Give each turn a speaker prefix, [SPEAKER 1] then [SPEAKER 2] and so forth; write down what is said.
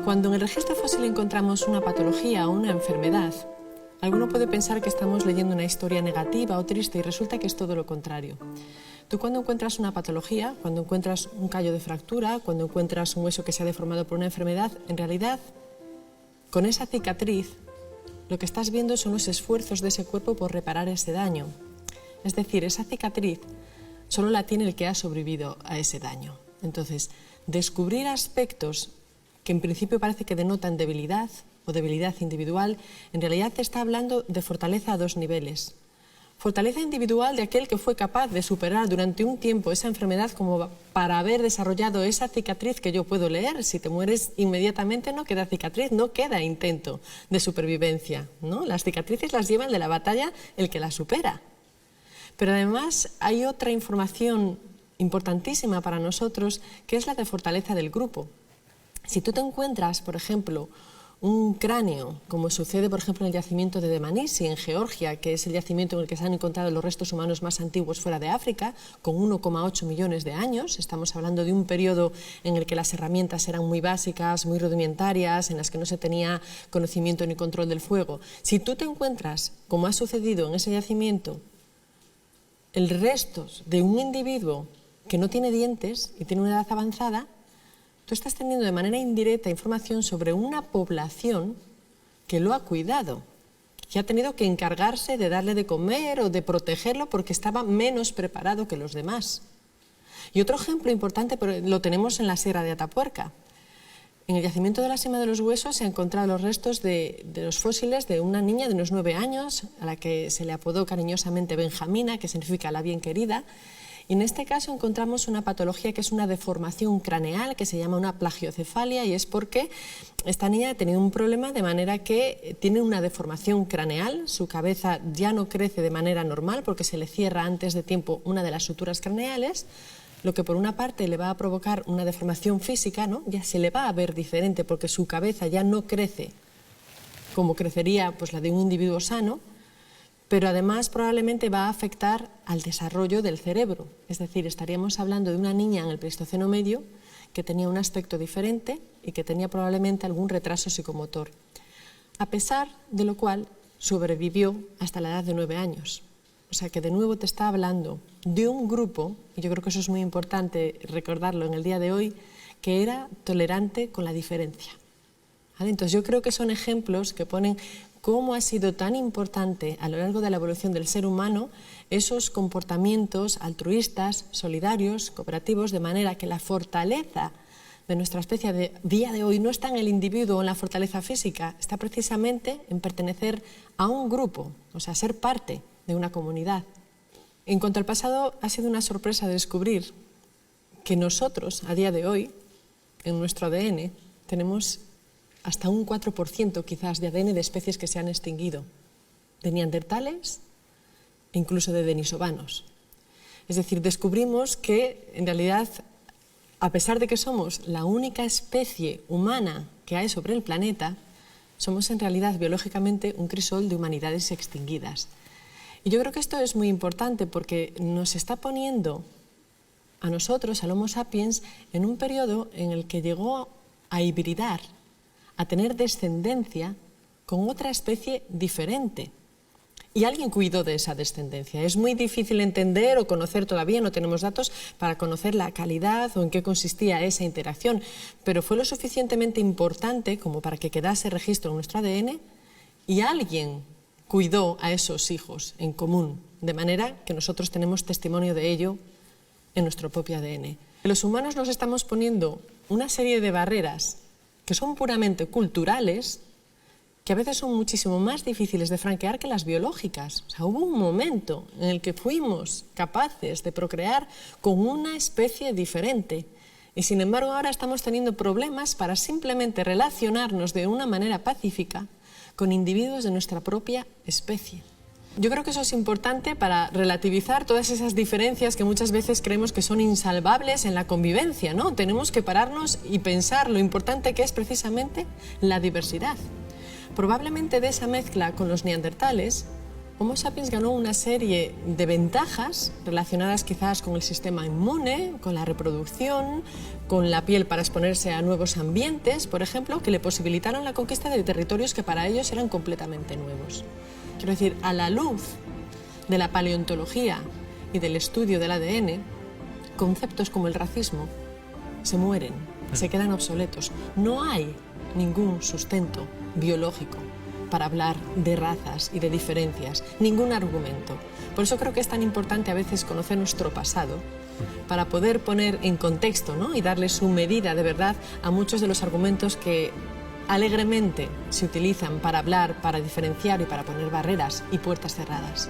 [SPEAKER 1] Cuando en el registro fósil encontramos una patología o una enfermedad, alguno puede pensar que estamos leyendo una historia negativa o triste y resulta que es todo lo contrario. Tú cuando encuentras una patología, cuando encuentras un callo de fractura, cuando encuentras un hueso que se ha deformado por una enfermedad, en realidad, con esa cicatriz, lo que estás viendo son los esfuerzos de ese cuerpo por reparar ese daño. Es decir, esa cicatriz solo la tiene el que ha sobrevivido a ese daño. Entonces, descubrir aspectos que en principio parece que denotan debilidad o debilidad individual, en realidad te está hablando de fortaleza a dos niveles. Fortaleza individual de aquel que fue capaz de superar durante un tiempo esa enfermedad como para haber desarrollado esa cicatriz que yo puedo leer. Si te mueres inmediatamente no queda cicatriz, no queda intento de supervivencia, ¿no? Las cicatrices las lleva el de la batalla el que las supera. Pero además hay otra información importantísima para nosotros que es la de fortaleza del grupo. Si tú te encuentras, por ejemplo, un cráneo, como sucede por ejemplo en el yacimiento de Dmanisi en Georgia, que es el yacimiento en el que se han encontrado los restos humanos más antiguos fuera de África, con 1,8 millones de años, estamos hablando de un periodo en el que las herramientas eran muy básicas, muy rudimentarias, en las que no se tenía conocimiento ni control del fuego. Si tú te encuentras, como ha sucedido en ese yacimiento, el restos de un individuo que no tiene dientes y tiene una edad avanzada, tú estás teniendo de manera indirecta información sobre una población que lo ha cuidado, que ha tenido que encargarse de darle de comer o de protegerlo porque estaba menos preparado que los demás. Y otro ejemplo importante lo tenemos en la Sierra de Atapuerca. En el yacimiento de la Sima de los Huesos se han encontrado los restos de los fósiles de una niña de unos 9 años, a la que se le apodó cariñosamente Benjamina, que significa la bien querida. Y en este caso encontramos una patología que es una deformación craneal, que se llama una plagiocefalia, y es porque esta niña ha tenido un problema de manera que tiene una deformación craneal, su cabeza ya no crece de manera normal porque se le cierra antes de tiempo una de las suturas craneales, lo que por una parte le va a provocar una deformación física, ¿no? Ya se le va a ver diferente porque su cabeza ya no crece como crecería pues, la de un individuo sano, pero además probablemente va a afectar al desarrollo del cerebro. Es decir, estaríamos hablando de una niña en el Pleistoceno medio que tenía un aspecto diferente y que tenía probablemente algún retraso psicomotor, a pesar de lo cual sobrevivió hasta la edad de 9 años. O sea que de nuevo te está hablando de un grupo, y yo creo que eso es muy importante recordarlo en el día de hoy, que era tolerante con la diferencia. ¿Vale? Entonces yo creo que son ejemplos que ponen cómo ha sido tan importante a lo largo de la evolución del ser humano esos comportamientos altruistas, solidarios, cooperativos, de manera que la fortaleza de nuestra especie de día de hoy no está en el individuo o en la fortaleza física, está precisamente en pertenecer a un grupo, o sea, ser parte de una comunidad. En cuanto al pasado, ha sido una sorpresa descubrir que nosotros, a día de hoy, en nuestro ADN, tenemos hasta un 4% quizás de ADN de especies que se han extinguido, de neandertales e incluso de denisovanos. Es decir, descubrimos que en realidad, a pesar de que somos la única especie humana que hay sobre el planeta, somos en realidad biológicamente un crisol de humanidades extinguidas. Y yo creo que esto es muy importante porque nos está poniendo a nosotros, al Homo sapiens, en un periodo en el que llegó a hibridar, a tener descendencia con otra especie diferente. Y alguien cuidó de esa descendencia. Es muy difícil entender o conocer todavía, no tenemos datos para conocer la calidad o en qué consistía esa interacción, pero fue lo suficientemente importante como para que quedase registro en nuestro ADN y alguien cuidó a esos hijos en común, de manera que nosotros tenemos testimonio de ello en nuestro propio ADN. Los humanos nos estamos poniendo una serie de barreras que son puramente culturales, que a veces son muchísimo más difíciles de franquear que las biológicas. O sea, hubo un momento en el que fuimos capaces de procrear con una especie diferente y sin embargo ahora estamos teniendo problemas para simplemente relacionarnos de una manera pacífica con individuos de nuestra propia especie. Yo creo que eso es importante para relativizar todas esas diferencias que muchas veces creemos que son insalvables en la convivencia, ¿no? Tenemos que pararnos y pensar lo importante que es precisamente la diversidad. Probablemente de esa mezcla con los neandertales Homo sapiens ganó una serie de ventajas relacionadas quizás con el sistema inmune, con la reproducción, con la piel para exponerse a nuevos ambientes, por ejemplo, que le posibilitaron la conquista de territorios que para ellos eran completamente nuevos. Quiero decir, a la luz de la paleontología y del estudio del ADN, conceptos como el racismo se mueren, se quedan obsoletos. No hay ningún sustento biológico para hablar de razas y de diferencias, ningún argumento. Por eso creo que es tan importante a veces conocer nuestro pasado para poder poner en contexto, ¿no?, y darle su medida de verdad a muchos de los argumentos que alegremente se utilizan para hablar, para diferenciar y para poner barreras y puertas cerradas.